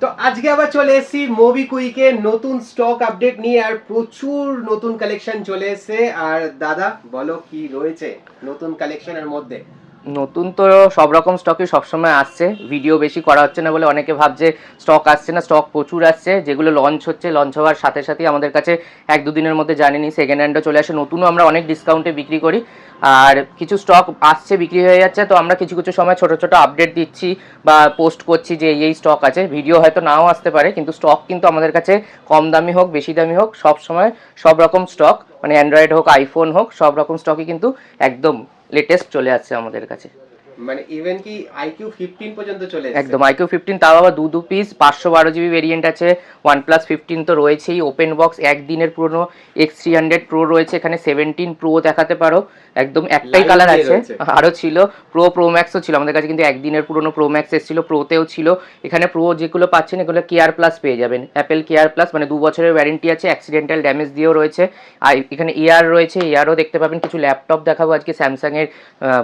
তো আজকে আবার চলে এসেছি মোবিকুইকে নতুন স্টক আপডেট নিয়ে, আর প্রচুর নতুন কালেকশন চলে এসেছে। আর দাদা বলো কি রয়েছে নতুন কালেকশনের মধ্যে? নতুন তো সব রকম স্টকই সবসময় আসছে, ভিডিও বেশি করা হচ্ছে না বলে অনেকে ভাবছে স্টক আসছে না। স্টক প্রচুর আসছে, যেগুলো লঞ্চ হচ্ছে, লঞ্চ হওয়ার সাথে সাথেই আমাদের কাছে এক দুদিনের মধ্যে জানেনি সেকেন্ড হ্যান্ডও চলে আসে। নতুনও আমরা অনেক ডিসকাউন্টে বিক্রি করি, আর কিছু স্টক আসছে বিক্রি হয়ে যাচ্ছে, তো আমরা কিছু কিছু সময় ছোট ছোট আপডেট দিচ্ছি বা পোস্ট করছি যে এই স্টক আছে। ভিডিও হয়তো নাও আসতে পারে, কিন্তু স্টক কিন্তু আমাদের কাছে কম দামি হোক বেশি দামি হোক সব সময় সব রকম স্টক, মানে অ্যান্ড্রয়েড হোক আইফোন হোক সব রকম স্টকই কিন্তু একদম লেটেস্ট চলে আসছে আমাদের কাছে। মানে ইভেন কি iQ15 পর্যন্ত চলে এসেছে? একদম iQ15, তাও আবার দু পিস 512 জিবি ভেরিয়েন্ট আছে। OnePlus 15 তো রয়েছেই, ওপেন বক্স একদিনের পুরনো X300 প্রো রয়েছে, এখানে 17 প্রো দেখাতে পারো। একদম একটাই লাইভ কালার দিয়ে আছে, রয়েছে। আরও ছিল প্রো ম্যাক্সও ছিল আমাদের কাছে, কিন্তু একদিনের পুরনো প্রো ম্যাক্স এসেছিল, প্রোতেও ছিল। এখানে প্রো যেগুলো পাচ্ছেন এগুলো কেয়ার প্লাস পেয়ে যাবেন, অ্যাপেল কেয়ার প্লাস, মানে 2 বছরের ওয়ারেন্টি আছে, অ্যাক্সিডেন্টাল ড্যামেজ দিয়েও রয়েছে। আর এখানে এয়ার রয়েছে, এয়ারও দেখতে পাবেন। কিছু ল্যাপটপ দেখাবো আজকে, স্যামসাংয়ের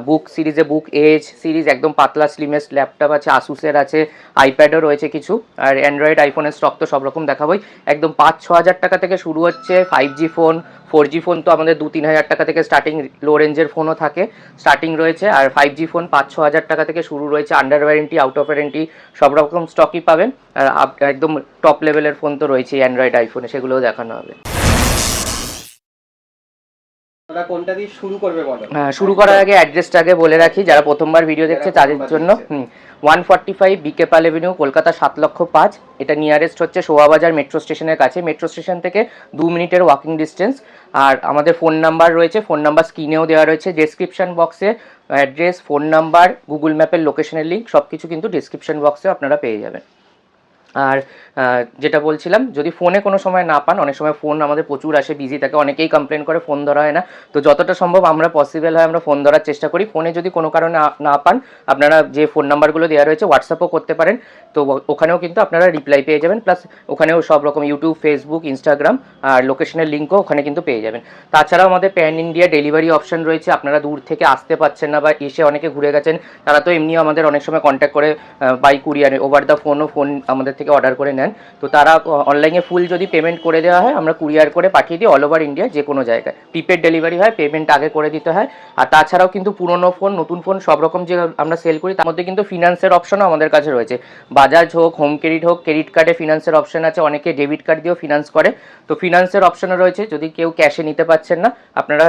বুক সিরিজে বুক এজ সিরিজ একদম পাতলা স্লিমেস্ট ল্যাপটপ আছে, আসুসের আছে, আইপ্যাডও রয়েছে কিছু। আর অ্যান্ড্রয়েড আইফোনের স্টক তো সব রকম দেখাবোই। একদম 5-6 হাজার টাকা থেকে শুরু হচ্ছে 5G ফোন, 4G ফোন তো আমাদের 2-3 হাজার টাকা থেকে স্টার্টিং, লো রেঞ্জের ফোনও থাকে স্টার্টিং রয়েছে। আর 5G ফোন 5-6 হাজার টাকা থেকে শুরু রয়েছে, under warranty out of warranty সব রকম স্টকই পাবেন। আর একদম টপ লেভেলের ফোন তো রয়েছে অ্যান্ড্রয়েড আইফোনে, সেগুলোও দেখানো হবে। তোমরা কোনটা দিয়ে শুরু করবে বলো? শুরু করার আগে অ্যাড্রেসটা আগে বলে রাখি, যারা প্রথমবার ভিডিও দেখছে তাদের জন্য। 145 বিকে পাল এভিনিউ, কলকাতা 7,05,000। এটা নিয়ারেস্ট হচ্ছে শোভাবাজার মেট্রো স্টেশনের কাছে, মেট্রো স্টেশন থেকে 2 মিনিটের ওয়াকিং ডিস্টেন্স। আর আমাদের ফোন নাম্বার রয়েছে, ফোন নাম্বার স্ক্রিনেও দেওয়া রয়েছে, ডেসক্রিপশন বক্সে অ্যাড্রেস, ফোন নাম্বার, গুগল ম্যাপের লোকেশনের লিঙ্ক সব কিছু কিন্তু ডিসক্রিপশন বক্সে আপনারা পেয়ে যাবেন। আর যেটা বলছিলাম, যদি ফোনে কোনো সময় না পান, অনেক সময় ফোন আমাদের প্রচুর আসে, বিজি থাকে, অনেকেই কমপ্লেন করে ফোন ধরা হয় না, তো যতটা সম্ভব আমরা পসিবল হয় আমরা ফোন ধরার চেষ্টা করি। ফোনে যদি কোনো কারণে না পান, আপনারা যে ফোন নাম্বারগুলো দেওয়া রয়েছে হোয়াটসঅ্যাপও করতে পারেন, তো ওখানেও কিন্তু আপনারা রিপ্লাই পেয়ে যাবেন। প্লাস ওখানেও সব রকম ইউটিউব, ফেসবুক, ইনস্টাগ্রাম আর লোকেশনের লিঙ্কও ওখানে কিন্তু পেয়ে যাবেন। তাছাড়াও আমাদের প্যান ইন্ডিয়া ডেলিভারি অপশন রয়েছে, আপনারা দূর থেকে আসতে পারছেন না বা এসে অনেকে ঘুরে গেছেন, তারা তো এমনিও আমাদের অনেক সময় কন্ট্যাক্ট করে বাই কুরিয়ারে ওভার দ্য ফোনও ফোন আমাদের থেকে অর্ডার করে নেন। তো তারা অনলাইনে ফুল যদি পেমেন্ট করে দেওয়া হয়, আমরা কুরিয়ার করে পাঠিয়ে দিই অল ওভার ইন্ডিয়া যে কোনো জায়গায়। প্রিপেড ডেলিভারি হয়, পেমেন্ট আগে করে দিতে হয়। আর তাছাড়াও কিন্তু পুরনো ফোন নতুন ফোন সব রকম যে আমরা সেল করি, তার মধ্যে কিন্তু ফিনান্সের অপশনও আমাদের কাছে রয়েছে। বাজাজ হোক, হোম ক্রেডিট হোক, ক্রেডিট কার্ডে ফিনান্সের অপশন আছে, অনেকে ডেবিট কার্ড দিয়েও ফিনান্স করে। তো ফিনান্সের অপশনও রয়েছে, যদি কেউ ক্যাশে নিতে পারছেন না, আপনারা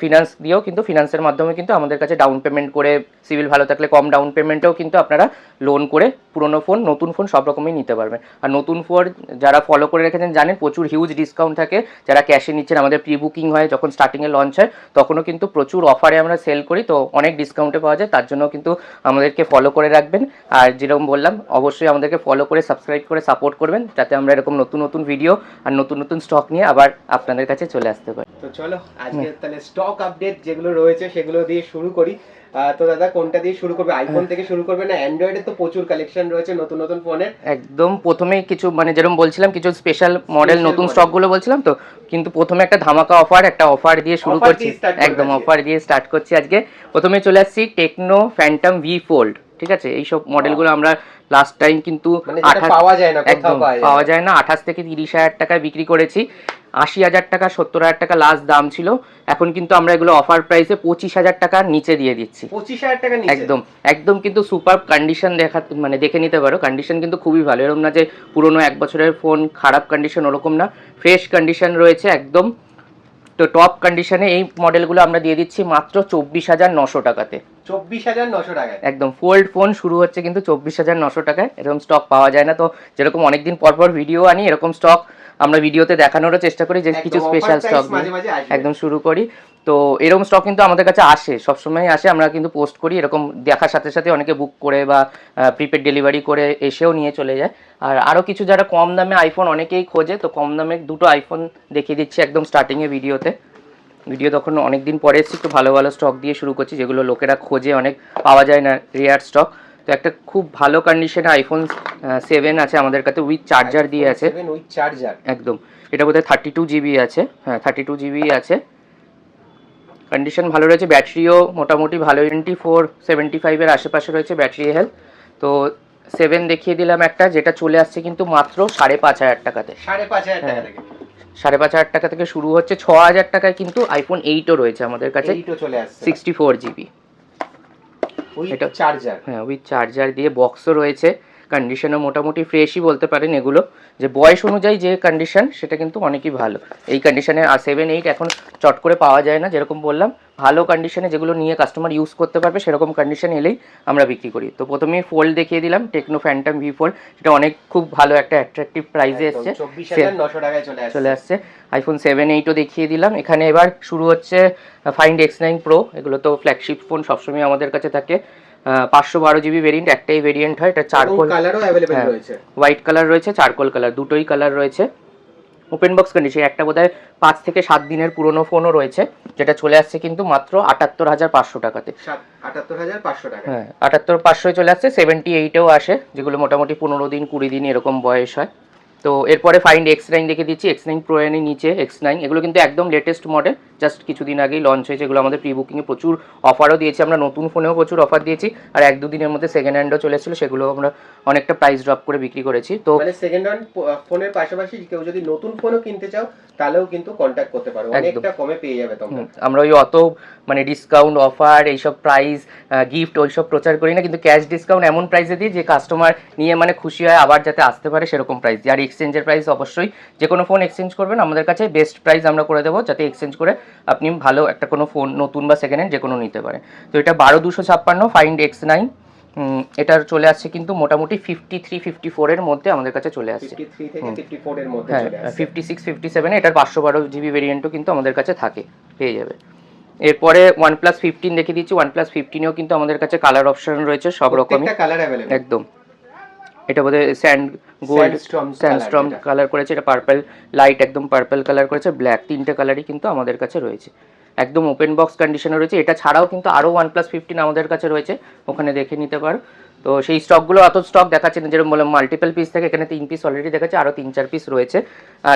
ফিনান্স দিয়েও কিন্তু, ফিনান্সের মাধ্যমে কিন্তু আমাদের কাছে ডাউন পেমেন্ট করে, সিভিল ভালো থাকলে কম ডাউন পেমেন্টেও কিন্তু আপনারা লোন করে পুরনো ফোন নতুন ফোন সব রকমই নিতে পারবেন। আর নতুন ফোন যারা ফলো করে রেখেছেন জানেন প্রচুর হিউজ ডিসকাউন্ট থাকে। যারা ক্যাশে নিচ্ছেন, আমাদের প্রি বুকিং হয় যখন স্টার্টিংয়ে লঞ্চ হয়, তখনও কিন্তু প্রচুর অফারে আমরা সেল করি, তো অনেক ডিসকাউন্টে পাওয়া যায়। তার জন্য কিন্তু আমাদেরকে ফলো করে রাখবেন। আর যেরকম বললাম, অবশ্যই আমাদেরকে ফলো করে সাবস্ক্রাইব করে সাপোর্ট করবেন, যাতে আমরা এরকম নতুন নতুন ভিডিও আর নতুন নতুন স্টক নিয়ে আবার আপনাদের কাছে চলে আসতে পারি। তো চলো আজকে তাহলে স্টক আপডেট যেগুলো রয়েছে সেগুলো দিয়ে শুরু করি। তো দাদা কোনটা দিয়ে শুরু করবে? আইফোন থেকে শুরু করবে না অ্যান্ড্রয়েডে? তো প্রচুর কালেকশন রয়েছে নতুন নতুন ফোনের। একদম প্রথমেই কিছু, মানে যেরকম বলছিলাম কিছু স্পেশাল মডেল নতুন স্টকগুলো বলছিলাম, তো কিন্তু প্রথমে একটা ধামাকা অফার দিয়ে শুরু করছি। একদম অফার দিয়ে স্টার্ট করছি আজকে। প্রথমে চলে আসছি টেকনো ফ্যান্টম ভি ফোল্ড, ঠিক আছে? এইসব মডেলগুলো আমরা লাস্ট টাইম কিন্তু পাওয়া যায় না, একদম পাওয়া যায় না, 28 থেকে 30 হাজার টাকায় বিক্রি করেছি। 80,000 টাকা, 70,000 টাকা লাস্ট দাম ছিল। এখন কিন্তু আমরা এগুলো অফার প্রাইসে 25,000 টাকার নিচে দিয়ে দিচ্ছি। 25,000 টাকা নিচে? একদম একদম কিন্তু সুপার কন্ডিশন মানে দেখে নিতে পারো, কন্ডিশন কিন্তু খুবই ভালো। এরকম না যে পুরোনো 1 বছরের ফোন খারাপ কন্ডিশন, ওরকম না, ফ্রেশ কন্ডিশন রয়েছে একদম। তো টপ কন্ডিশনে এই মডেলগুলো আমরা দিয়ে দিচ্ছি মাত্র 24,900 টাকাতে। 24,900 টাকায় একদম ফোল্ড ফোন শুরু হচ্ছে কিন্তু 24,900 টাকায়। এরকম স্টক পাওয়া যায় না। তো যেরকম অনেকদিন পর পর ভিডিও আনি, এরকম স্টক আমরা ভিডিওতে দেখানোরও চেষ্টা করি, যে কিছু স্পেশাল স্টক একদম শুরু করি। তো এরকম স্টক কিন্তু আমাদের কাছে আসে, সবসময় আসে, আমরা কিন্তু পোস্ট করি, এরকম দেখার সাথে সাথে অনেকে বুক করে বা প্রিপেড ডেলিভারি করে এসেও নিয়ে চলে যায়। আর আরও কিছু যারা কম দামে আইফোন অনেকেই খোঁজে, তো কম দামে দুটো আইফোন দেখিয়ে দিচ্ছি একদম স্টার্টিংয়ে ভিডিওতে। ভিডিও তখন অনেক দিন পরে এসেছি, একটু ভালো ভালো স্টক দিয়ে শুরু করছি, যেগুলো লোকেরা খোঁজে, অনেক পাওয়া যায় না, রেয়ার স্টক। তো একটা খুব ভালো কন্ডিশনে আইফোন 7 আছে আমাদের কাছে, উইথ চার্জার দিয়ে আছে। একদম, এটা বোধহয় 32 GB আছে, হ্যাঁ 32 GB আছে। কন্ডিশন ভালো রয়েছে, ব্যাটারিও মোটামুটি ভালো, 24-75 এর আশেপাশে রয়েছে ব্যাটারি হেলথ। তো সেভেন দেখিয়ে দিলাম একটা, যেটা চলে আসছে কিন্তু মাত্র 5,500 টাকাতে। 5,500 টাকা হ্যাঁ, থেকে 5,500 টাকা থেকে শুরু হচ্ছে। 6,000 টাকায় কিন্তু আইফোন 8ও রয়েছে আমাদের কাছে, এইটাও চলে আসছে 64GB। উইথ এটা চার্জার। হ্যাঁ, উইথ চার্জার দিয়ে, বক্সও রয়েছে, কন্ডিশনও মোটামুটি ফ্রেশই বলতে পারেন। এগুলো যে বয়স অনুযায়ী যে কন্ডিশন সেটা কিন্তু অনেকই ভালো এই কন্ডিশনে। আর 7-8 এখন চট করে পাওয়া যায় না, যেরকম বললাম ভালো কন্ডিশনে যেগুলো নিয়ে কাস্টমার ইউজ করতে পারবে সেরকম কন্ডিশন এলেই আমরা বিক্রি করি। তো প্রথমেই ফোল্ড দেখিয়ে দিলাম, টেকনো ফ্যান্টম V4, সেটা অনেক খুব ভালো একটা অ্যাট্রাকটিভ প্রাইসে এসছে, 24,900 টাকায় চলে আসছে। আইফোন 7-8ও দেখিয়ে দিলাম। এখানে এবার শুরু হচ্ছে ফাইন্ড X9 Pro। এগুলো তো ফ্ল্যাগশিপ ফোন, সবসময় আমাদের কাছে থাকে। 512GB ভেরিয়েন্ট, একটাই ভেরিয়েন্ট হয়, এটা চারকোল কালারও अवेलेबल রয়েছে, হোয়াইট কালার রয়েছে, চারকোল কালার, দুটোই কালার রয়েছে। ওপেন বক্স কন্ডিশন, একটা বোধহয় 5 থেকে 7 দিনের পুরনো ফোনও রয়েছে, যেটা চলে আসছে কিন্তু মাত্র 78,500 টাকাতে। 78,500 টাকা। হ্যাঁ, 78,500 চলে আসছে। 78এও আসে, যেগুলো মোটামুটি 15 দিন 20 দিন এরকম বয়স হয়। তো এরপরে ফাইন্ড X9 দেখে দিচ্ছি, X9 Pro এর নিচে X9, এগুলো কিন্তু একদম লেটেস্ট মডেল, জাস্ট কিছুদিন আগেই লঞ্চ হয়েছে। এগুলো আমাদের প্রি বুকিংয়ে প্রচুর অফারও দিয়েছি আমরা, নতুন ফোনেও প্রচুর অফার দিয়েছি, আর 1-2 দিনের মধ্যে সেকেন্ড হ্যান্ডও চলে এসেছিলো, সেগুলো আমরা অনেকটা প্রাইস ড্রপ করে বিক্রি করেছি। তো মানে সেকেন্ড হ্যান্ড ফোনের পাশাপাশি কেউ যদি নতুন ফোনও কিনতে চাও তাহলেও কিন্তু কন্টাক্ট করতে পারো, অনেকটা কমে পেয়ে যাবে তোমরা। আমরা ওই অত মানে ডিসকাউন্ট অফার এইসব প্রাইস গিফট ওইসব প্রচার করি না, কিন্তু ক্যাশ ডিসকাউন্ট এমন প্রাইসে দিই যে কাস্টমার নিয়ে মানে খুশি হয়, আবার যাতে আসতে পারে সেরকম প্রাইস দিই। আর এক্সচেঞ্জের প্রাইস অবশ্যই, যে কোনো ফোন এক্সচেঞ্জ করবেন আমাদের কাছে বেস্ট প্রাইস আমরা করে দেবো, যাতে এক্সচেঞ্জ করে আপনি ভালো একটা কোনো ফোন নতুন বা সেকেন্ড হ্যান্ড যে কোনো নিতে পারেন। তো এটা 12,256 ফাইন্ড X9। এটার চলে আসছে কিন্তু মোটামুটি 53-54 এর মধ্যে আমাদের কাছে চলে আসছে, 53 থেকে 54 এর মধ্যে হ্যাঁ, চলে আসছে। 56-57 এটার 512GB ভেরিয়েন্টও কিন্তু আমাদের কাছে থাকে, পেয়ে যাবে। এরপরে OnePlus 15 দেখিয়ে দিচ্ছি। OnePlus 15এও কিন্তু আমাদের কাছে কালার অপশন রয়েছে সব রকমই, কালার अवेलेबल একদম। এটা বোধহয় স্যান্ডস্টর্ম কালার করেছে, এটা পার্পল লাইট, একদম পার্পল কালার করেছে, ব্ল্যাক, তিনটে কালারই কিন্তু আমাদের কাছে রয়েছে, একদম ওপেন বক্স কন্ডিশনে রয়েছে। এটা ছাড়াও কিন্তু আরও OnePlus 15 আমাদের কাছে রয়েছে, ওখানে দেখে নিতে পারো। তো সেই স্টকগুলো অত স্টক দেখাচ্ছে না, যেরকম বললাম মাল্টিপল পিস থাকে, এখানে 3 পিস অলরেডি দেখাচ্ছে, আরও 3-4 পিস রয়েছে।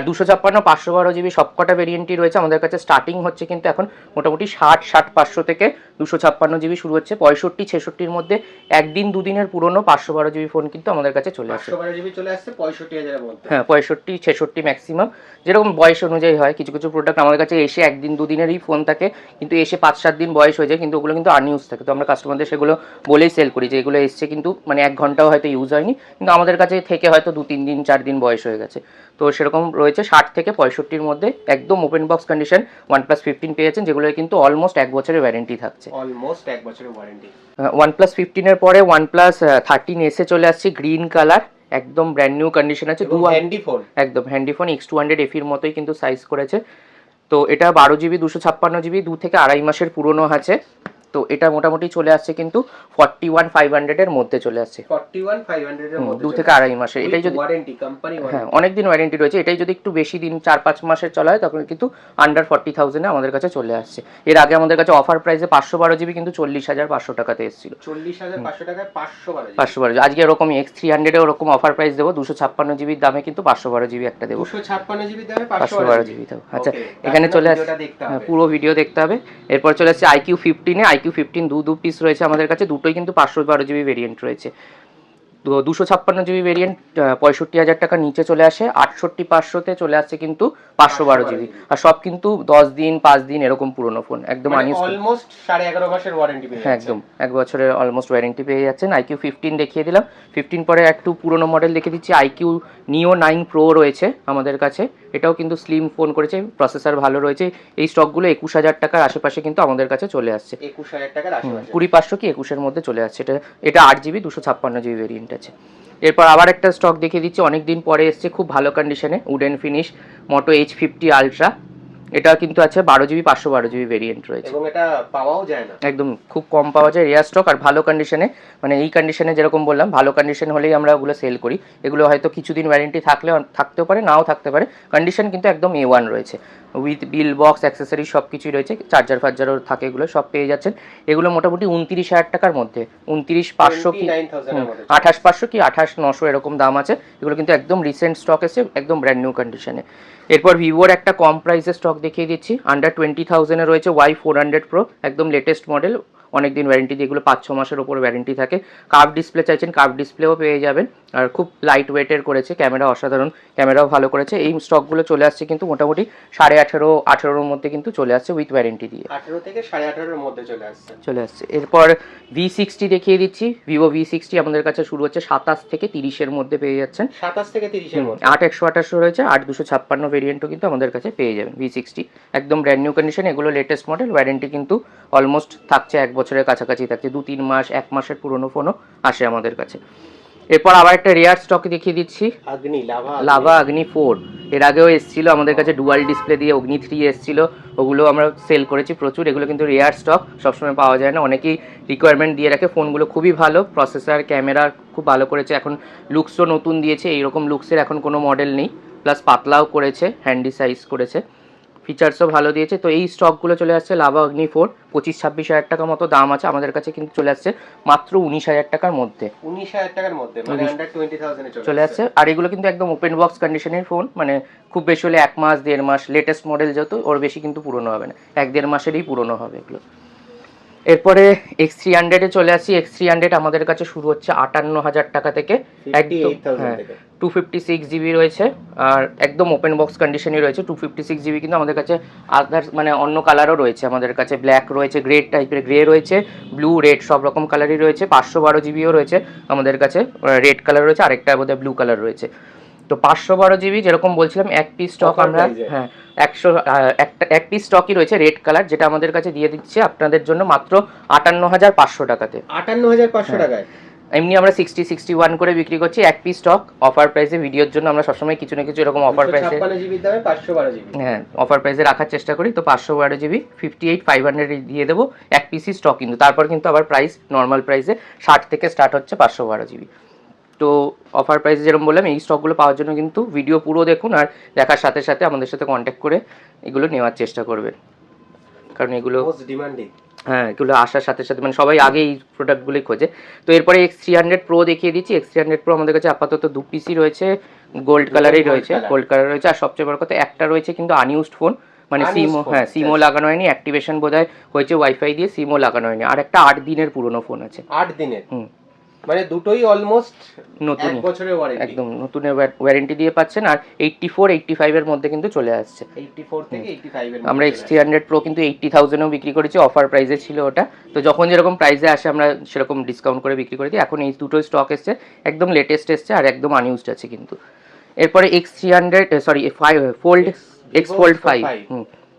256, 512GB সবকটা ভেরিয়েন্টই রয়েছে আমাদের কাছে। স্টার্টিং হচ্ছে কিন্তু এখন মোটামুটি 60-500 থেকে 256GB শুরু হচ্ছে। 65-66-র মধ্যে একদিন দুদিনের পুরনো 512GB ফোন কিন্তু আমাদের কাছে চলে আসে। 512GB চলে আসছে 65,000 এর মধ্যে। হ্যাঁ, 65-66 ম্যাক্সিমাম, যেরকম বয়স অনুযায়ী হয়। কিছু কিছু প্রোডাক্ট আমাদের কাছে এসে একদিন দুদিনেরই ফোন থাকে, কিন্তু এসে 5-7 দিন বয়স হয়ে যায়, কিন্তু ওগুলো কিন্তু আনইউজ থাকে। তো আমরা কাস্টমারদের সেগুলো বলেই সেল করি যে এগুলো এসছে কিন্তু মানে 1 ঘন্টাও হয়তো ইউজ হয়নি, কিন্তু আমাদের কাছে থেকে হয়তো 2-3 দিন 4 দিন বয়স হয়ে গেছে। তো সেরকম রয়েছে 60 থেকে 65-র মধ্যে, একদম ওপেন বক্স কন্ডিশন OnePlus 15 পেয়েছেন, যেগুলো কিন্তু অলমোস্ট 1 বছরের ওয়ারেন্টি থাকছে। অলমোস্ট 1 বছরের ওয়ারেন্টি। OnePlus 15 এর পরে OnePlus 13 এসে চলে আসছে, গ্রিন কালার, একদম ব্র্যান্ড নিউ কন্ডিশন আছে, হ্যান্ডি ফোন, একদম হ্যান্ডি ফোন, X200 FE এর মতোই কিন্তু সাইজ করেছে। তো এটা 12GB 256GB 2 থেকে 2.5 মাসের পুরনো আছে। তো এটা মোটামুটি চলে আসছে কিন্তু 41,500 এর মধ্যে চলে আসছে, 41,500 এর মধ্যে 2 থেকে 2.5 মাসের। এটাই যদি ওয়ারেন্টি, কোম্পানি ওয়ারেন্টি, হ্যাঁ অনেক দিন ওয়ারেন্টি রয়েছে। এটাই যদি একটু বেশি দিন 4-5 মাসের চলা হয় তখন কিন্তু আন্ডার 40,000 এ আমাদের কাছে চলে আসছে। এর আগে আমাদের কাছে অফার প্রাইসে 512GB কিন্তু 40,500 টাকাতে এসেছিল। 40,500 টাকায় 512GB। 512GB আজকে এরকম X300 এ ওরকম অফার প্রাইস দেবো, 256GB দামে কিন্তু 512GB একটা দেবো, 256GB দামে 512GB দেবো। আচ্ছা, এখানে চলে আসছে, পুরো ভিডিও দেখতে হবে। এরপর চলে আসছে iQOO 15 এ। iQOO 15 দু পিস রয়েছে আমাদের কাছে, দুটোই কিন্তু 512GB ভেরিয়েন্ট রয়েছে। তো 256GB ভেরিয়েন্ট 65,000 টাকার নিচে চলে আসে। 68,500-তে চলে আসছে কিন্তু 512GB, আর সব কিন্তু 10 দিন 5 দিন এরকম পুরনো ফোন, একদম আনইউজ, অলমোস্ট 11.5 মাসের ওয়ারেন্টি পেয়ে যাচ্ছে। একদম 1 বছরের অলমোস্ট ওয়ারেন্টি পেয়ে যাচ্ছেন। iQOO 15 দেখিয়ে দিলাম। 15 পরে একটু পুরনো মডেল দেখে দিচ্ছি, iQOO Neo 9 Pro রয়েছে আমাদের কাছে। এটাও কিন্তু স্লিম ফোন করেছে, প্রসেসর ভালো রয়েছে। এই স্টকগুলো 21,000 টাকার আশেপাশে কিন্তু আমাদের কাছে চলে আসছে, 21,000 টাকার আশেপাশে, 20,500 কি 21-এর মধ্যে চলে আসছে। এটা 8GB 256GB ভেরিয়েন্ট আছে। এরপর আবার একটা স্টক দেখিয়ে দিচ্ছি, অনেকদিন পরে এসছে, খুব ভালো কন্ডিশনে, উডেন ফিনিশ, মোটো H50 আলট্রা। এটা কিন্তু আছে 12GB 512GB ভেরিয়েন্ট রয়েছে, এবং এটা পাওয়াও যায় না, একদম খুব কম পাওয়া যায়, রেয়ার স্টক, আর ভালো কন্ডিশনে। মানে এই কন্ডিশনে যেরকম বললাম ভালো কন্ডিশন হলেই আমরা ওগুলো সেল করি। এগুলো হয়তো কিছুদিন ওয়ারেন্টি থাকতেও পারে, নাও থাকতে পারে, কন্ডিশন কিন্তু একদম A1 রয়েছে, উইথ বিল বক্স অ্যাক্সেসরি সব কিছুই রয়েছে, চার্জার ফার্জারও থাকে, এগুলো সব পেয়ে যাচ্ছেন। এগুলো মোটামুটি 29,000 টাকার মধ্যে, 29,500 কি 28,500 কি 28,900 এরকম দাম আছে। এগুলো কিন্তু একদম রিসেন্ট স্টক এসে, একদম ব্র্যান্ড নিউ কন্ডিশনে। এরপর ভিভোর একটা কম প্রাইসের স্টক দেখিয়ে দিচ্ছি, আন্ডার 20,000-এ রয়েছে Y400 Pro, একদম লেটেস্ট মডেল, অনেকদিন ওয়ারেন্টি দিয়ে, এগুলো 5-6 মাসের ওপর ওয়ারেন্টি থাকে। কার্ভ ডিসপ্লে চাইছেন, কার্ভ ডিসপ্লেও পেয়ে যাবেন, আর খুব লাইট ওয়েটের করেছে, ক্যামেরা অসাধারণ, ক্যামেরাও ভালো করেছে। এই স্টকগুলো চলে আসছে কিন্তু মোটামুটি 18.5-18 মধ্যে কিন্তু চলে আসছে উইথ ওয়ারেন্টি দিয়ে। 18 থেকে 18.5 মধ্যে চলে আসছে। এরপর V60 দেখিয়ে দিচ্ছি। ভিভো V60 আমাদের কাছে শুরু হচ্ছে 27 থেকে 30-এর মধ্যে পেয়ে যাচ্ছেন। 27 থেকে 30-এর মধ্যে 8128 রয়েছে, 8256 ভেরিয়েন্টও কিন্তু আমাদের কাছে পেয়ে যাবেন। V60 একদম ব্র্যান্ড নিউ কন্ডিশন, এগুলো লেটেস্ট মডেল, ওয়ারেন্টি কিন্তু অলমোস্ট থাকছে 1 বছরের কাছাকাছি থাকছে, 2-3 মাস 1 মাসের পুরনো ফোনও আসে আমাদের কাছে। এরপর আবার একটা রেয়ার স্টক দেখিয়ে দিচ্ছি, লাভা অগ্নি 4। এর আগেও এসেছিল আমাদের কাছে ডুয়াল ডিসপ্লে দিয়ে, অগ্নি 3 এসেছিল, ওগুলো আমরা সেল করেছি প্রচুর। এগুলো কিন্তু রেয়ার স্টক, সবসময় পাওয়া যায় না, অনেকেই রিকোয়ারমেন্ট দিয়ে রাখে। ফোনগুলো খুবই ভালো, প্রসেসর ক্যামেরা খুব ভালো করেছে, এখন লুকসও নতুন দিয়েছে, এইরকম লুকসের এখন কোনো মডেল নেই, প্লাস পাতলাও করেছে, হ্যান্ডি সাইজ করেছে, ফিচার্সও ভালো দিয়েছে। তো এই স্টকগুলো চলে আসছে লাভা অগ্নি 4, 25-26 হাজার টাকা মতো দাম আছে, আমাদের কাছে কিন্তু চলে আসছে মাত্র 19,000 টাকার মধ্যে। 19,000 টাকার মধ্যে, মানে আন্ডার 20,000 এ চলে আসছে। আর এগুলো কিন্তু একদম ওপেন বক্স কন্ডিশনের ফোন, মানে খুব বেশি হলে 1 মাস 1.5 মাস, লেটেস্ট মডেল যেহেতু ওর বেশি কিন্তু পুরনো হবে না, 1-1.5 মাসেরই পুরনো হবে এগুলো। এরপরে X300 এ চলে আসি। X300 আমাদের কাছে শুরু হচ্ছে 58,000 টাকা থেকে, একদম 256 জিবি রয়েছে, আর একদম ওপেন বক্স কন্ডিশনই রয়েছে। 256 জিবি কিন্তু আমাদের কাছে আদার্স মানে অন্য কালারও রয়েছে, আমাদের কাছে ব্ল্যাক রয়েছে, গ্রে টাইপের, গ্রে রয়েছে, ব্লু, রেড, সব রকম কালারই রয়েছে। 512 জিবিও রয়েছে আমাদের কাছে, রেড কালার রয়েছে, আরেকটা বোধহয় ব্লু কালার রয়েছে। তো 512 জিবি যেরকম বলছিলাম, এক পিস স্টক আমরা, হ্যাঁ 100 পিস স্টকই রয়েছে রেড কালার, যেটা আমাদের কাছে দিয়ে দিচ্ছে আপনাদের জন্য মাত্র 58,500 টাকাতে। 58,500 টাকায়। এমনি আমরা 60-61 করে বিক্রি করছি, এক পিস স্টক অফার প্রাইসে। ভিডিওর জন্য আমরা সবসময় কিছু না কিছু এরকম অফার প্রাইসে, 56 জিবির দামে 512 জিবি, হ্যাঁ অফার প্রাইসে রাখার চেষ্টা করি। তো 512 জিবি 58,500 দিয়ে দেবো, এক পিসই স্টক কিন্তু। তারপর কিন্তু আবার প্রাইস নর্মাল প্রাইসে 60 থেকে স্টার্ট হচ্ছে 512 জিবি। তো অফার প্রাইসে যেরকম বললাম, এই স্টকগুলো পাওয়ার জন্য কিন্তু ভিডিও পুরো দেখুন, আর দেখার সাথে সাথে আমাদের সাথে কন্ট্যাক্ট করে এগুলো নেওয়ার চেষ্টা করবেন, কারণ এগুলো মোস্ট ডিমান্ডিং। হ্যাঁ, এগুলো আসার সাথে সাথে মানে সবাই আগে এই প্রোডাক্টগুলোই খোঁজে। তো এরপরে X300 Pro দেখিয়ে দিচ্ছি। X300 Pro আমাদের কাছে আপাতত 2 পিসই রয়েছে, গোল্ড কালারেই রয়েছে, গোল্ড কালার রয়েছে। আর সবচেয়ে বড় কথা, একটা রয়েছে কিন্তু আনইউজড ফোন, মানে সিমও, হ্যাঁ সিমও লাগানো হয়নি, অ্যাক্টিভেশন বোধহয় হয়েছে ওয়াইফাই দিয়ে, সিমও লাগানো হয়নি। আর একটা 8 দিনের পুরনো ফোন আছে। 8 দিনের? মানে দুটোই অলমোস্ট নতুন, 1 বছরের ওয়ারেন্টি, একদম নতুন ওয়ারেন্টি দিয়ে পাচ্ছেন। আর 84-85 এর মধ্যে কিন্তু চলে আসছে। 84 থেকে 85 এর আমরা X300 Pro কিন্তু 80,000 এও বিক্রি করেছি, অফার প্রাইসে ছিল ওটা। তো যখন যেরকম প্রাইসে আসে আমরা সেরকম ডিসকাউন্ট করে বিক্রি করে দিই। এখন এই দুটো স্টক এসছে, একদম লেটেস্ট এসছে, আর একদম আনইউজড আছে কিন্তু। এরপরে X Fold 5,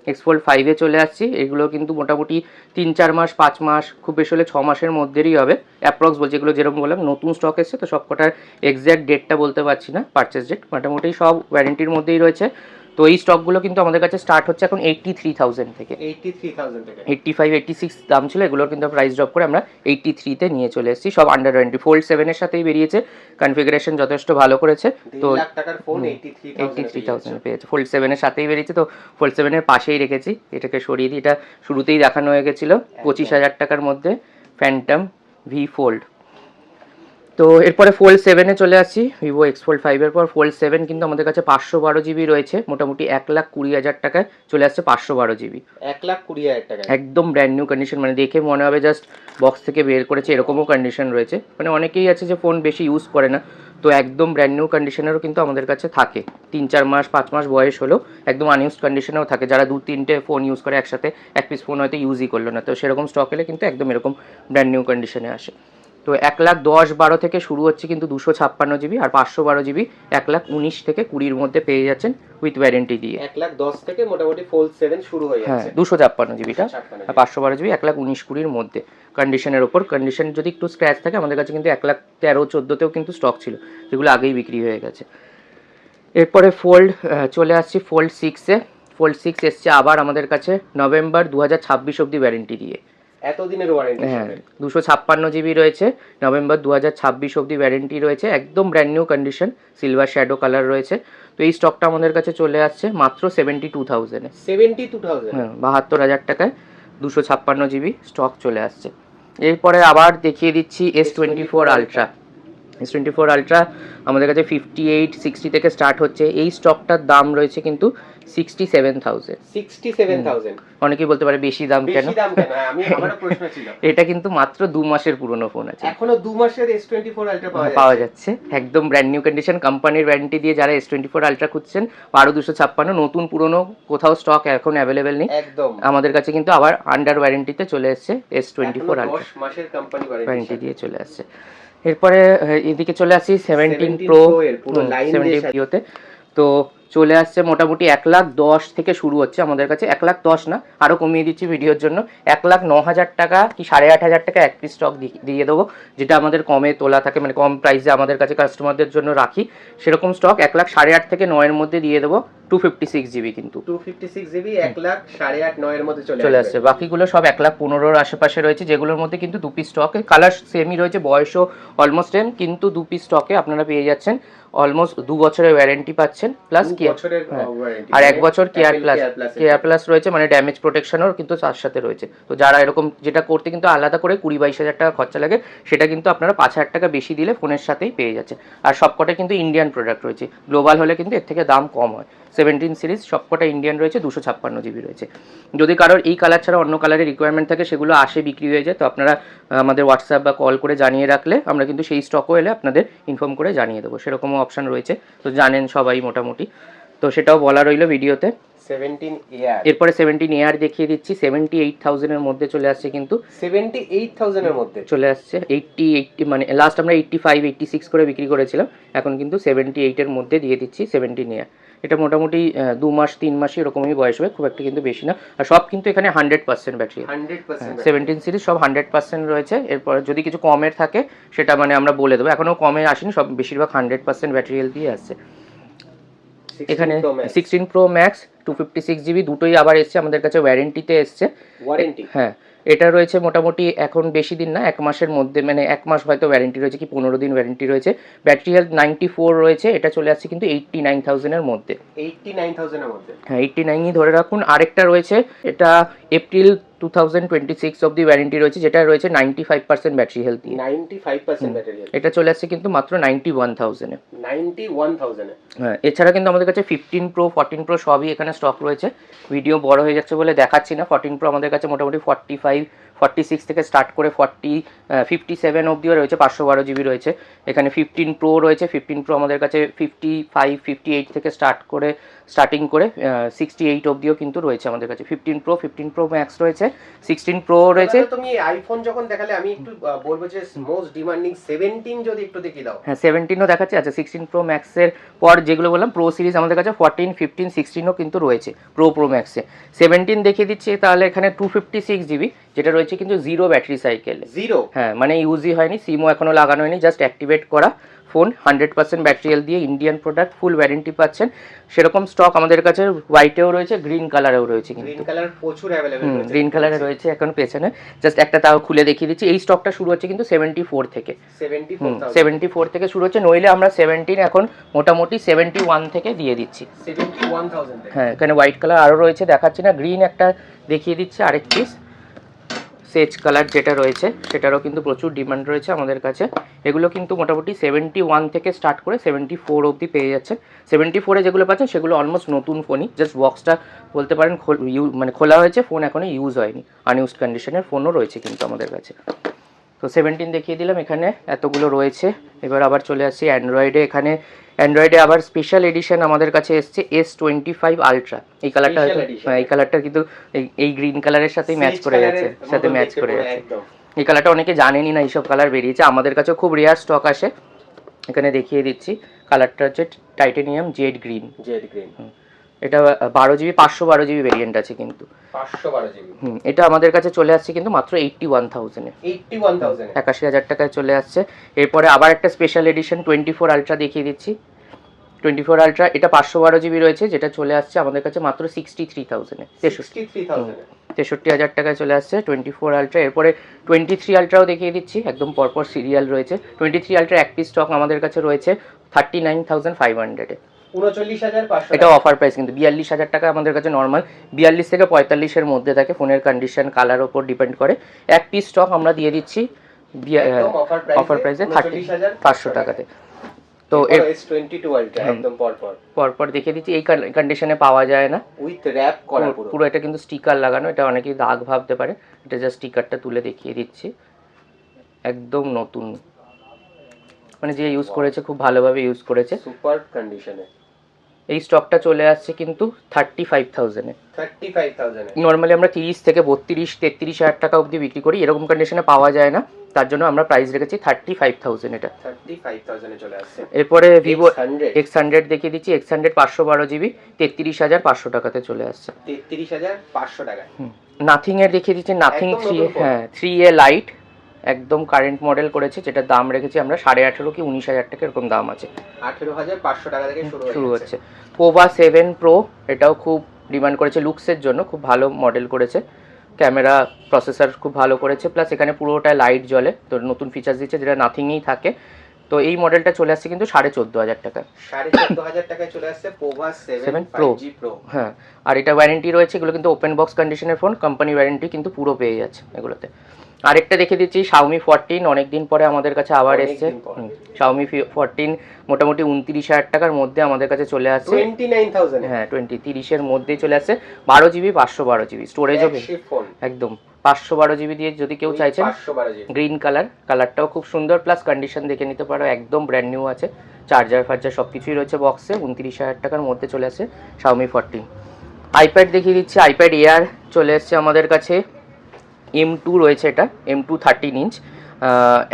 X Fold 5 এ চলে আসছি। এগুলো কিন্তু মোটামুটি 3-4 মাস 5 মাস, খুব বেশি হলে 6 মাসের মধ্যেই হবে অ্যাপ্রক্স বলছি। এগুলো যেরকম বললাম নতুন স্টক এসছে, তো সব কটার এক্স্যাক্ট ডেটটা বলতে পারছি না, পারচেস ডেট, মোটামুটি সব ওয়ারেন্টির মধ্যেই রয়েছে। তো এই স্টকগুলো কিন্তু আমাদের কাছে স্টার্ট হচ্ছে এখন 83,000 থেকে, 85-86 দাম ছিল এগুলোর, কিন্তু প্রাইস ড্রপ করে আমরা 83-তে নিয়ে চলে এসেছি। সব আন্ডার ওয়ারেন্টি, Fold 7 এর সাথেই বেরিয়েছে, কনফিগারেশন যথেষ্ট ভালো করেছে। তো 1 লাখ টাকার ফোন 83,000 পেয়েছে, Fold 7 এর সাথেই বেরিয়েছে। তো Fold 7 এর পাশেই রেখেছি, এটাকে সরিয়ে দিই, এটা শুরুতেই দেখানো হয়ে গেছিলো 25,000 টাকার মধ্যে, ফ্যান্টম V Fold। তো এরপরে Fold 7 এ চলে আসছি। ভিভো X Fold 5 এর পর Fold 7 কিন্তু আমাদের কাছে 512 জিবি রয়েছে, মোটামুটি 1,20,000 টাকায় চলে আসছে 512 জিবি, 1,20,000 টাকা, একদম ব্র্যান্ড নিউ কন্ডিশন, মানে দেখে মনে হবে জাস্ট বক্স থেকে বের করেছে এরকমও কন্ডিশন রয়েছে। মানে অনেকেই আছে যে ফোন বেশি ইউজ করে না, তো একদম ব্র্যান্ড নিউ কন্ডিশনেরও কিন্তু আমাদের কাছে থাকে, 3-4 মাস 5 মাস বয়স হলেও একদম আনইউজড কন্ডিশনেও থাকে। যারা 2-3টে ফোন ইউজ করে একসাথে, এক পিস ফোন হয়তো ইউজই করলো না, তো সেরকম স্টক এলে কিন্তু একদম এরকম ব্র্যান্ড নিউ কন্ডিশনে আসে। তো 1,10,12 থেকে শুরু হচ্ছে কিন্তু 256 জিবি, আর 512 জিবি 1,19 থেকে 20-র মধ্যে পেয়ে যাচ্ছেন উইথ ওয়ারেন্টি দিয়ে। 1,10 থেকে মোটামুটি Fold 7 শুরু হয়ে যাচ্ছে, হ্যাঁ 256 জিবিটা, আর 512 জিবি 1,19-20-র মধ্যে কন্ডিশনের ওপর। কন্ডিশন যদি একটু স্ক্র্যাচ থাকে, আমাদের কাছে কিন্তু 1,13-14-তেও কিন্তু স্টক ছিল, যেগুলো আগেই বিক্রি হয়ে গেছে। এরপরে চলে আসছি Fold 6-এ। Fold 6 এসছে আবার আমাদের কাছে নভেম্বর 2026 অবধি ওয়ারেন্টি দিয়ে, এতদিনের ওয়ারেন্টি। হ্যাঁ 256 জিবি রয়েছে, নভেম্বর 2026 অবধি ওয়ারেন্টি রয়েছে, একদম brand new condition, silver shadow colour রয়েছে। তো এই স্টকটা আমাদের কাছে চলে আসছে মাত্র 72,000 এ, 72,000, হ্যাঁ 72,000 টাকায় 256 জিবি স্টক চলে আসছে। এরপরে আবার দেখিয়ে দিচ্ছি S24 Ultra। S24 আলট্রা আমাদের কাছে 58-60 থেকে স্টার্ট হচ্ছে। এই স্টকটার দাম রয়েছে কিন্তু 67,000। 67,000 অনেকেই বলতে পারে বেশি দাম কেন, বেশি দাম কেন? আমারও প্রশ্ন ছিল। এটা কিন্তু মাত্র 2 মাসের পুরনো ফোন আছে, এখনো 2 মাসের S24 আলট্রা পাওয়া যাচ্ছে একদম ব্র্যান্ড নিউ কন্ডিশন, কোম্পানির ওয়ারেন্টি দিয়ে। যারা S24 আলট্রা খুঁজছেন 12-256, নতুন পুরনো কোথাও স্টক এখন অ্যাভেলেবেল নেই, একদম আমাদের কাছে কিন্তু আবার আন্ডার ওয়ারেন্টিতে চলে এসেছে S24 আলট্রা, 10 মাসের কোম্পানি ওয়ারেন্টি দিয়ে চলে আসছে। এরপরে এদিকে চলে আসি 17 Pro এর পুরো লাইন দিয়ে 17 Pro তে। তো চলে আসছে মোটামুটি 1,10,000 থেকে শুরু হচ্ছে আমাদের কাছে, 1,10,000 না, আরও কমিয়ে দিচ্ছি ভিডিওর জন্য, 1,09,000 টাকা কি 8,500 টাকা এক পিস স্টক দিয়ে দেবো, যেটা আমাদের কমে তোলা থাকে, মানে কম প্রাইসে আমাদের কাছে কাস্টমারদের জন্য রাখি, সেরকম স্টক 1,08,500 থেকে 9-এর মধ্যে দিয়ে দেবো। 256 জিবি কিন্তু 256 জিবি 1,08,500 এর মধ্যে চলে আসছে। বাকিগুলো সব 1,15,000-এর আশেপাশে রয়েছে, যেগুলোর মধ্যে কিন্তু 2 পিস স্টকে, কালার সেমই রয়েছে, বয়সও অলমোস্ট সেম, কিন্তু 2 পিস স্টকে আপনারা পেয়ে যাচ্ছেন অলমোস্ট 2 বছরের ওয়ারেন্টি পাচ্ছেন, প্লাস আর 1 বছর কেয়ার প্লাস রয়েছে, মানে ড্যামেজ প্রোটেকশনও কিন্তু তার সাথে রয়েছে। তো যারা এরকম, যেটা করতে কিন্তু আলাদা করে 20-22 হাজার টাকা খরচা লাগে, সেটা কিন্তু আপনারা 5,000 টাকা বেশি দিলে ফোনের সাথেই পেয়ে যাচ্ছে। আর সবকটা কিন্তু ইন্ডিয়ান প্রোডাক্ট রয়েছে, গ্লোবাল হলে কিন্তু এর থেকে দাম কম হয়। 17 সিরিজ সবকটা ইন্ডিয়ান রয়েছে, 256 জিবি রয়েছে। যদি কারোর এই কালার ছাড়া অন্য কালারের রিকোয়ারমেন্ট থাকে, সেগুলো আসে বিক্রি হয়ে যায়, তো আপনারা আমাদের হোয়াটসঅ্যাপ বা কল করে জানিয়ে রাখলে আমরা কিন্তু সেই স্টকও এলে আপনাদের ইনফর্ম করে জানিয়ে দেবো, সেরকমও অপশন রয়েছে, তো জানেন সবাই মোটামুটি, তো সেটাও বলা রইলো ভিডিওতে। 17 AR, এরপরে 17 AR দেখিয়ে দিচ্ছি, 78,000 এর মধ্যে চলে আসছে, কিন্তু 78,000 এর মধ্যে চলে আসছে। 80 মানে লাস্ট আমরা 85-86 করে বিক্রি করেছিলাম, এখন কিন্তু 78 এর মধ্যে দিয়ে দিচ্ছি 17 AR। এটা মোটামুটি 2 মাস 3 মাস এরকমই বয়স হবে, খুব একটা কিন্তু বেশি না। আর সব কিন্তু এখানে 100% ব্যাটারি, 17 সিরিজ সব 100% রয়েছে। এরপর যদি কিছু কমের থাকে সেটা মানে আমরা বলে দেবো, এখনও কমে আসেনি, সব বেশিরভাগ 100% ব্যাটারি হেলথ দিয়ে আসছে। এখানে 16 Pro Max 256 জিবি দুটোই আবার এসছে আমাদের কাছে, ওয়ারেন্টিতে এসছে। ওয়ারেন্টি, হ্যাঁ, এটা রয়েছে মোটামুটি এখন বেশি দিন না, 1 মাসের মধ্যে, মানে 1 মাস হয়তো ওয়ারেন্টি রয়েছে, কি 15 দিন ওয়ারেন্টি রয়েছে। ব্যাটারি হেলথ 94 রয়েছে, এটা চলে আসছে কিন্তু 89,000 এর মধ্যে, 89,000 এর মধ্যে, হ্যাঁ 89ই ধরে রাখুন। আরেকটা রয়েছে, এটা এপ্রিল 2026 অবধি ওয়ারেন্টি রয়েছে, যেটা রয়েছে 95% ব্যাটারি হেলথ দিয়ে, 95% ব্যাটারি হেলথ, এটা চলে আসছে কিন্তু মাত্র 91,000 এ। 91,000 এ। হ্যাঁ, এছাড়া কিন্তু আমাদের কাছে 15 Pro 14 Pro সবই এখানে স্টক রয়েছে। ভিডিও বড় হয়ে যাচ্ছে বলে দেখাচ্ছি না। 14 Pro আমাদের কাছে মোটামুটি 45-46 থেকে স্টার্ট করে 57 অবধিও রয়েছে, 512 জিবি রয়েছে। এখানে 15 Pro রয়েছে, 15 Pro আমাদের কাছে 55-58 থেকে স্টার্টিং করে 68 অবধিও কিন্তু রয়েছে আমাদের কাছে। 15 Pro Max রয়েছে, 16 Pro রয়েছে। তুমি আইফোন যখন দেখালে আমি একটু বলবো যে মোস্ট ডিমান্ডিং 17 যদি একটু দেখিয়ে দাও। হ্যাঁ, 17ও দেখাচ্ছে। আচ্ছা, 16 Pro Max এর পর যেগুলো বললাম প্রো সিরিজ আমাদের কাছে 14, 15, 16ও কিন্তু রয়েছে Pro Max এ। 17 দেখিয়ে দিচ্ছি তাহলে, এখানে 256 জিবি, যেটা রয়েছে কিন্তু জিরো ব্যাটারি সাইকেল, জিরো, হ্যাঁ মানে ইউজই হয়নি, সিমও এখনো লাগানো হয়নি, জাস্ট অ্যাক্টিভেট করা ফোন, 100% ব্যাটারি হেলথ দিয়ে, ইন্ডিয়ান প্রোডাক্ট, ফুল ওয়ারেন্টি পাচ্ছেন। সেরকম স্টক আমাদের কাছে হোয়াইটেও রয়েছে, গ্রিন কালারেও রয়েছে, কিন্তু গ্রিন কালার প্রচুর অ্যাভেলেবল রয়েছে, গ্রিন কালারে রয়েছে এখন পেছনে। জাস্ট একটা তাও খুলে দেখিয়ে দিচ্ছি। এই স্টকটা শুরু হচ্ছে কিন্তু 74 থেকে, 74 থেকে শুরু হচ্ছে, নইলে আমরা 17 এখন মোটামুটি 71 থেকে দিয়ে দিচ্ছি, 71,000। হ্যাঁ, এখানে হোয়াইট কালার আরও রয়েছে, দেখাচ্ছি না, গ্রিন একটা দেখিয়ে দিচ্ছে আরেক পিস, সেজ কালার যেটা রয়েছে সেটারও কিন্তু প্রচুর ডিমান্ড রয়েছে আমাদের কাছে। এগুলো কিন্তু মোটামুটি 71 থেকে স্টার্ট করে 74 অবধি পেয়ে যাচ্ছে। 74-এ যেগুলো পাচ্ছেন সেগুলো অলমোস্ট নতুন ফোনই, জাস্ট বক্সটা বলতে পারেন মানে খোলা হয়েছে, ফোন এখনো ইউজ হয়নি, আনইউজড কন্ডিশনের ফোনও রয়েছে কিন্তু আমাদের কাছে। তো 17 দেখিয়ে দিলাম, এখানে এতগুলো রয়েছে। এবার আবার চলে আসছি অ্যান্ড্রয়েডে। এখানে অ্যান্ড্রয়েডে আবার স্পেশাল এডিশন আমাদের কাছে এসছে S25 আলট্রা। এই কালারটা হয়তো, এই কালারটা কিন্তু এই গ্রিন কালারের সাথেই ম্যাচ করে যাচ্ছে, এই কালারটা অনেকে জানেনই না, এইসব কালার বেরিয়েছে, আমাদের কাছেও খুব রেয়ার স্টক আসে। এখানে দেখিয়ে দিচ্ছি, কালারটা হচ্ছে টাইটানিয়াম জেড গ্রিন। এটা 12 জিবি 512 জিবি ভেরিয়েন্ট আছে কিন্তু, 512 জিবি। এটা আমাদের কাছে চলে আসছে কিন্তু মাত্র 81,000 এ, 81,000 টাকায় চলে আসছে। এরপরে আবার একটা স্পেশাল এডিশন 24 আলট্রা দেখিয়ে দিচ্ছি। 24 আলট্রা, এটা 512 জিবি রয়েছে, যেটা চলে আসছে আমাদের কাছে মাত্র 63,000 এ, 63,000 টাকায় চলে আসছে 24 আলট্রা। এরপরে 23 আলট্রাও দেখিয়ে দিচ্ছি, একদম পরপর সিরিয়াল রয়েছে। 23 আলট্রা এক পিস স্টক আমাদের কাছে রয়েছে 39,500 এ, 39,500। এটা অফার প্রাইস কিন্তু, 42,000 টাকা আমাদের কাছে নর্মাল, 42 থেকে 45-এর মধ্যে থাকে, ফোনের কন্ডিশন কালার ওপর ডিপেন্ড করে। এক পিস স্টক আমরা দিয়ে দিচ্ছি অফার প্রাইসে 30,500 টাকাতে। তো S22 আলট্রা একদম পরপর দেখিয়ে দিচ্ছি, এই কন্ডিশনে পাওয়া যায় না, উইথ র‍্যাপ করা পুরো এটা কিন্তু স্টিকার লাগানো, এটা অনেকেই দাগ ভাবতে পারে, এটা জাস্ট স্টিকারটা তুলে দেখিয়ে দিচ্ছি, একদম নতুন, মানে যে ইউজ করেছে খুব ভালোভাবে ইউজ করেছে, সুপার কন্ডিশনে। এই স্টকটা চলে আসছে কিন্তু 35,000 এ। 35,000 এ নরমালি আমরা 30 থেকে 32-33 হাজার টাকা অবধি বিক্রি করি, এরকম কন্ডিশনে পাওয়া যায় না, তার জন্য আমরা প্রাইস রেখেছি 35,000 এটা। 35,000 এ চলে আসছে। এরপরে ভিভো X100 দেখিয়ে দিচ্ছি, X100 512 জিবি 33,500 টাকাতে চলে আসছে। 33,500 টাকা। নাথিং এর দেখিয়ে দিচ্ছি, নাথিং 3A লাইট, একদম কারেন্ট মডেল করেছে, যেটা দাম রেখেছি আমরা 18,500 কি 19,000 টাকা এরকম দাম আছে। 18,500 টাকা থেকে শুরু হচ্ছে। পোভা 7 প্রো, এটাও খুব ডিমান্ড করেছে লুকসের জন্য, খুব ভালো মডেল করেছে, ক্যামেরা প্রসেসর খুব ভালো করেছে, প্লাস এখানে পুরোটা লাইট জ্বলে, তো নতুন ফিচার্স দিচ্ছে যেটা নাথিংয়েই থাকে। তো এই মডেলটা চলে আসছে কিন্তু 14,500 টাকা। 14,500 টাকায় চলে আসছে পোভা 7 5G প্রো। হ্যাঁ, আর এটা ওয়ারেন্টি রয়েছে, এগুলো কিন্তু ওপেন বক্স কন্ডিশনের ফোন, কোম্পানি ওয়ারেন্টি কিন্তু পুরো পেয়ে যাচ্ছে এগুলোতে। আরেকটা দেখে দিচ্ছি Xiaomi 14, অনেকদিন পরে আমাদের কাছে আবার এসেছে। Xiaomi 14 মোটামুটি 29,000 টাকার মধ্যে আমাদের কাছে চলে আসছে। 29,000 হ্যাঁ 30 এর মধ্যেই চলে আসছে, 12 জিবি 512 জিবি স্টোরেজ হবে একদম, 512 জিবি দিয়ে যদি কেউ চাইছেন। গ্রিন কালারটাও খুব সুন্দর, প্লাস কন্ডিশন দেখে নিতে পারো, একদম ব্র্যান্ড নিউ আছে, চার্জার ফার্জার সব কিছুই রয়েছে বক্সে। 29,000 টাকার মধ্যে চলে আসছে Xiaomi 14। আইপ্যাড দেখিয়ে দিচ্ছি, আইপ্যাড এয়ার চলে এসছে আমাদের কাছে, M2 রয়েছে, এটা M2 13 ইঞ্চ,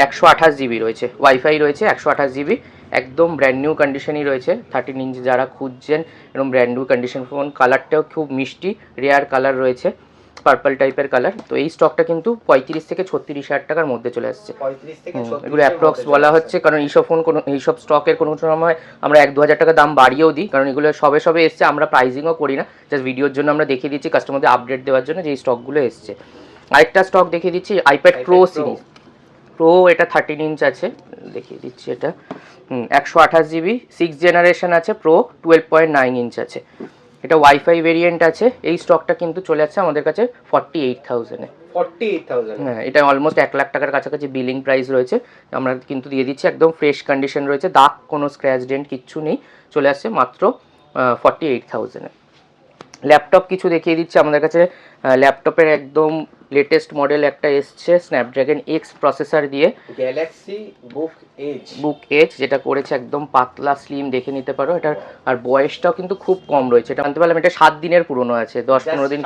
128 জিবি রয়েছে, ওয়াইফাই রয়েছে, 128 জিবি, একদম ব্র্যান্ড নিউ কন্ডিশনই রয়েছে। 13 ইঞ্চ যারা খুঁজছেন এরকম ব্র্যান্ড নিউ কন্ডিশন ফোন, কালারটাও খুব মিষ্টি রেয়ার কালার রয়েছে, পার্পল টাইপের কালার। তো এই স্টকটা কিন্তু 35 থেকে 36,000 টাকার মধ্যে চলে আসছে। এগুলো অ্যাপ্রক্স বলা হচ্ছে, কারণ এইসব ফোন এইসব স্টকের কোনো সময় আমরা 1-2 হাজার টাকা দাম বাড়িয়েও দিই, কারণ এগুলো সবে এসছে, আমরা প্রাইজিংও করি না, জাস্ট ভিডিওর জন্য আমরা দেখিয়ে দিচ্ছি কাস্টমারদের আপডেট দেওয়ার জন্য যে এই স্টকগুলো এসছে। আরেকটা স্টক দেখিয়ে দিচ্ছি, আইপ্যাড প্রো সিরিজ, প্রো এটা 13 ইঞ্চ আছে, দেখিয়ে দিচ্ছি এটা 128 জিবি 6 জেনারেশন আছে, প্রো 12.9 ইঞ্চ আছে, এটা ওয়াইফাই ভেরিয়েন্ট আছে। এই স্টকটা কিন্তু চলে যাচ্ছে আমাদের কাছে 48,000 এ। 48,000, হ্যাঁ, এটা অলমোস্ট 1 লাখ টাকার কাছাকাছি বিলিং প্রাইস রয়েছে, আমরা কিন্তু দিয়ে দিচ্ছি, একদম ফ্রেশ কন্ডিশন রয়েছে, দাগ কোনো স্ক্র্যাচ ডেন্ট কিচ্ছু নেই, চলে আসছে মাত্র 48,000 এ। ল্যাপটপ কিছু দেখিয়ে দিচ্ছে আমাদের কাছে, ল্যাপটপের একদম লেটেস্ট মডেল একটা এসছে স্ন্যাপড্রাগন এক্স প্রসেসর দিয়ে, গ্যালাক্সি বুক এজ যেটা করেছে, একদম পাতলা স্লিম, দেখে নিতে পারো এটার। আর বয়সটাও কিন্তু খুব কম রয়েছে, এটা জানতে পারলাম এটা 7 দিনের পুরনো আছে, 10-15 দিন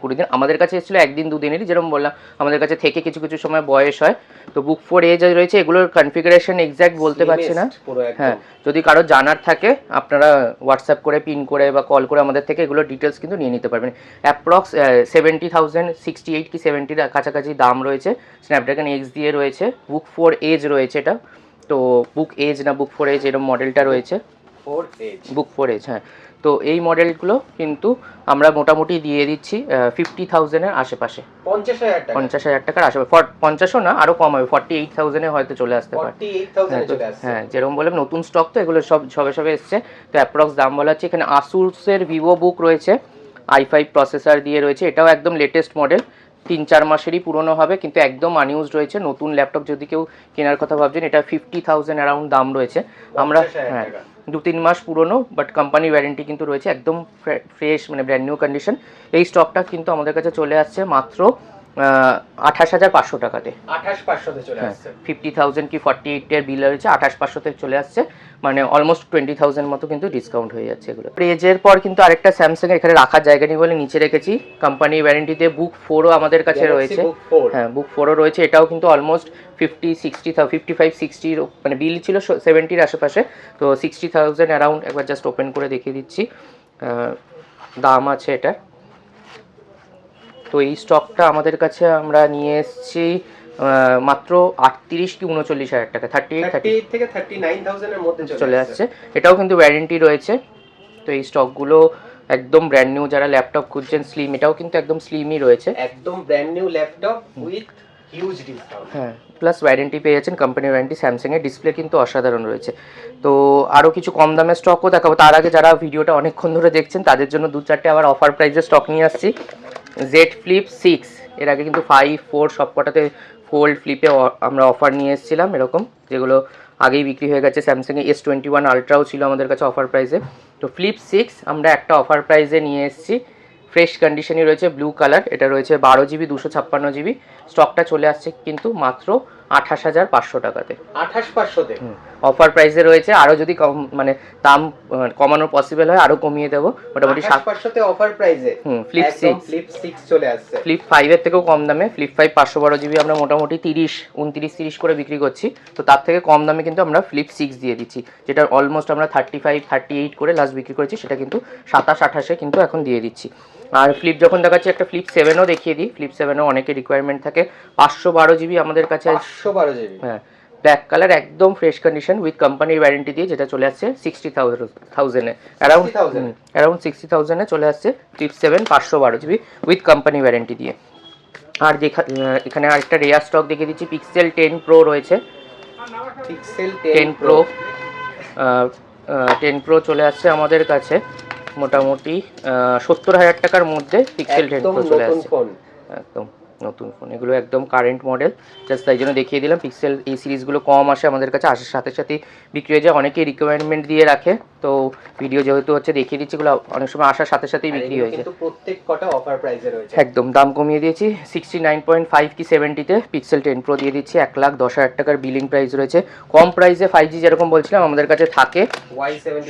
20 দিন আমাদের কাছে এসেছিলো 1-2 দিনেরই, যেরকম বললাম আমাদের কাছে থেকে কিছু কিছু সময় বয়স হয়। তো বুক 4 এজ রয়েছে, এগুলোর কনফিগারেশন এক্স্যাক্ট বলতে পারছি না। হ্যাঁ, যদি কারো জানার থাকে আপনারা হোয়াটসঅ্যাপ করে, পিন করে বা কল করে আমাদের থেকে এগুলোর ডিটেলস কিন্তু নিয়ে নিতে পারবেন। অ্যাপ্রক্স 70,000, 68 কি 70 কাছাকাছি দাম রয়েছে, স্ন্যাপড্রাগন এক্স দিয়ে রয়েছে, বুক 4 এজ রয়েছে এটা, তো বুক এজ না বুক 4 এজ এরকম মডেলটা রয়েছে, বুক 4 এজ। হ্যাঁ, তো এই মডেলগুলো কিন্তু আমরা মোটামুটি দিয়ে দিচ্ছি 50,000 এর আশেপাশে, 50,000 টাকার আশেপাশে, 50ও না আরও কম হবে, 48,000 এ হয়তো চলে আসতে পারে। হ্যাঁ, যেরকম বললাম নতুন স্টক তো, এগুলো সবে এসছে, তো অ্যাপ্রক্স দাম বলা হচ্ছে। এখানে আসুসের ভিভো বুক রয়েছে, i5 প্রসেসর দিয়ে রয়েছে, এটাও একদম লেটেস্ট মডেল, 3-4 মাসেরই পুরনো হবে, কিন্তু একদম আনইউজড রয়েছে, নতুন ল্যাপটপ যদি কেউ কেনার কথা ভাবছেন, এটা 50,000 অ্যারাউন্ড দাম রয়েছে। আমরা 2-3 মাস পুরনো, বাট কোম্পানি ওয়ারেন্টি কিন্তু রয়েছে, একদম ফ্রেশ, মানে ব্র্যান্ড নিউ কন্ডিশন। এই স্টকটা কিন্তু আমাদের কাছে চলে আসছে মাত্র 28,500 টাকাতে। 28,500 চলে আসছে। 50,000 কি 48 এর বিল রয়েছে, 28,500 চলে আসছে, মানে অলমোস্ট 20,000 মতো কিন্তু ডিসকাউন্ট হয়ে যাচ্ছে এগুলো। এজের পর কিন্তু আরেকটা স্যামসাং এখানে রাখার জায়গা নেই বলে নিচে রেখেছি, কোম্পানি ওয়ারেন্টিতে বুক 4ও আমাদের কাছে রয়েছে। হ্যাঁ, বুক 4ও রয়েছে, এটাও কিন্তু অলমোস্ট 55-60 মানে বিল ছিল 70-এর আশেপাশে, তো 60,000 অ্যারাউন্ড। একবার জাস্ট ওপেন করে দেখিয়ে দিচ্ছি দাম আছে এটা। তো এই স্টকটা আমাদের কাছে আমরা নিয়ে এসেছি মাত্র 38 কি 39,000 টাকা, 38 থেকে 39,000 এর মধ্যে চলে আসছে, এটাও কিন্তু ওয়ারেন্টি রয়েছে। তো এই স্টকগুলো একদম ব্র্যান্ড নিউ, যারা ল্যাপটপ খুঁজছেন স্লিম, এটাও কিন্তু একদম স্লিমই রয়েছে, একদম brand new laptop with huge discount. হ্যাঁ, প্লাস ওয়ারেন্টি পেয়ে যাচ্ছেন, কোম্পানি ওয়ারেন্টি। স্যামসাং এর ডিসপ্লে কিন্তু অসাধারণ রয়েছে। তো আরও কিছু কম দামের স্টকও দেখাবো, তার আগে যারা ভিডিওটা অনেকক্ষণ ধরে দেখছেন তাদের জন্য 2-4টে আবার অফার প্রাইসে স্টক নিয়ে আসছি। Z Flip 6, এর আগে কিন্তু 5, 4 সবকটাতে ফোল্ড ফ্লিপে আমরা অফার নিয়ে এসেছিলাম এরকম, যেগুলো আগেই বিক্রি হয়ে গেছে। স্যামসাংয়ে S21 আলট্রাও ছিল আমাদের কাছে অফার প্রাইসে। তো ফ্লিপ 6 আমরা একটা অফার প্রাইসে নিয়ে এসেছি, ফ্রেশ কন্ডিশনই রয়েছে, ব্লু কালার, এটা রয়েছে 12GB 256GB। স্টকটা চলে আসছে কিন্তু মাত্র 28,500 টাকাতে। 28,500-তে অফার প্রাইসে রয়েছে, আরও যদি কম মানে দাম কমানো পসিবল হয় আরও কমিয়ে দেবো, মোটামুটি 28,500-তে অফার প্রাইসে। ফ্লিপ 6, ফ্লিপ 6 চলে আসছে। ফ্লিপ 5 এর থেকেও কম দামে ফ্লিপ 5 512GB আমরা মোটামুটি 29-30 করে বিক্রি করছি। তো তার থেকে কম দামে কিন্তু আমরা ফ্লিপ 6 দিয়ে দিচ্ছি, যেটা অলমোস্ট আমরা 35-38 করে লাস্ট বিক্রি করেছি, সেটা কিন্তু 27-28-এ কিন্তু এখন দিয়ে দিচ্ছি। আর ফ্লিপ যখন দেখাচ্ছি একটা ফ্লিপ 7ও দেখিয়ে দিই। ফ্লিপ 7ও অনেকের রিকোয়ারমেন্ট থাকে। 512GB আমাদের কাছে। 512GB, হ্যাঁ, ব্ল্যাক কালার, একদম ফ্রেশ কন্ডিশন উইথ কোম্পানির ওয়ারেন্টি দিয়ে, যেটা চলে আসছে 60,000-এ, অ্যারাউন্ড 60,000-এ চলে আসছে flip 7 512GB with company warranty দিয়ে। আর এখানে আরেকটা রেয়ার স্টক দেখিয়ে দিচ্ছি, পিক্সেল 10 প্রো রয়েছে। পিক্সেল 10 প্রো 10 প্রো চলে আসছে আমাদের কাছে মোটামুটি 70,000 টাকার মধ্যে। পিক্সেল 10 প্রো চলে আসছে, একদম নতুন ফোন, এগুলো একদম কারেন্ট মডেল, জাস্ট তাই জন্য দেখিয়ে দিলাম। পিক্সেল এই সিরিজগুলো কম আসে আমাদের কাছে, আসার সাথে সাথেই বিক্রি হয়ে যায়, অনেকেই রিকোয়ারমেন্ট দিয়ে রাখে, তো ভিডিও যেহেতু হচ্ছে দেখিয়ে দিচ্ছি, এগুলো অনেক সময় আসার সাথে সাথেই বিক্রি হয়ে যায়। কিন্তু প্রত্যেক কটা অফার প্রাইসে রয়েছে, একদম দাম কমিয়ে দিয়েছি, 69.5 কি 70-তে পিক্সেল 10 প্রো দিয়ে দিচ্ছি। 1,10,000 টাকার বিলিং প্রাইস রয়েছে। কম প্রাইসে 5G যেরকম বলছিলাম আমাদের কাছে থাকে,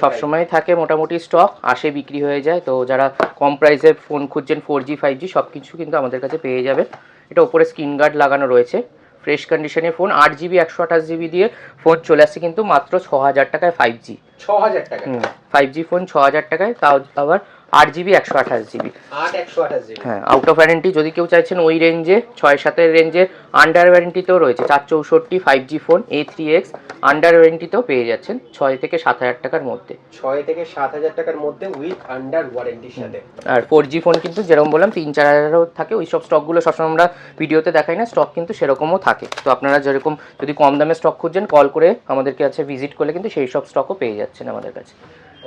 সবসময় থাকে, মোটামুটি স্টক আসে, বিক্রি হয়ে যায়। তো যারা কম প্রাইসে ফোন খুঁজছেন 4G 5G সব কিছু কিন্তু আমাদের কাছে পেয়ে যাবে। এটা উপরে স্ক্রিন গার্ড লাগানো রয়েছে, ফ্রেশ কন্ডিশনের ফোন। 8GB 128GB দিয়ে ফোন চলে আসছে কিন্তু মাত্র 6,000 টাকায় 5G। 6,000 টাকা 5G ফোন 6,000 টাকায়, তাও আবার 8GB 128GB। হ্যাঁ, আউট অফ ওয়ারেন্টি যদি কেউ চাইছেন ওই রেঞ্জে, 6-7 রেঞ্জে আন্ডার ওয়ারেন্টিতেও রয়েছে। 464 5G ফোন A3X আন্ডার ওয়ারেন্টিতেও পেয়ে যাচ্ছেন 6 থেকে 7,000 টাকার মধ্যে। 6 থেকে 7,000 টাকার মধ্যে উইথ আন্ডার ওয়ারেন্টির সাথে। আর 4G ফোন কিন্তু যেরকম বললাম 3-4 থাকে, ওই সব স্টকগুলো সবসময় আমরা ভিডিওতে দেখাই না, স্টক কিন্তু সেরকমও থাকে। তো আপনারা যেরকম যদি কম দামে স্টক খুঁজছেন, কল করে আমাদেরকে আছে ভিজিট করলে কিন্তু সেই সব স্টকও পেয়ে যাচ্ছেন আমাদের কাছে।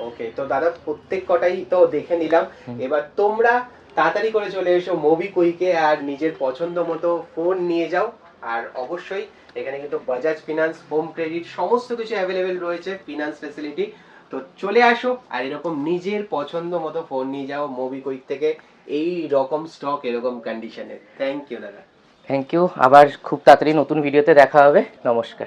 ওকে, তো দাদা প্রত্যেক কটাই তো দেখে নিলাম, এবার তোমরা তাড়াতাড়ি করে চলে এসো মোবিকুইকে আর নিজের পছন্দ মতো ফোন নিয়ে যাও। আর অবশ্যই এখানে কিন্তু বাজাজ ফিনান্স, হোম ক্রেডিট সমস্ত কিছু অ্যাভেলেবেল রয়েছে, ফিনান্স ফ্যাসিলিটি। তো চলে আসো আর এরকম নিজের পছন্দ মতো ফোন নিয়ে যাও মোবিকুইক থেকে, এই রকম স্টক এরকম কন্ডিশনে। থ্যাংক ইউ দাদা। থ্যাংক ইউ, আবার খুব তাড়াতাড়ি নতুন ভিডিওতে দেখা হবে। নমস্কার।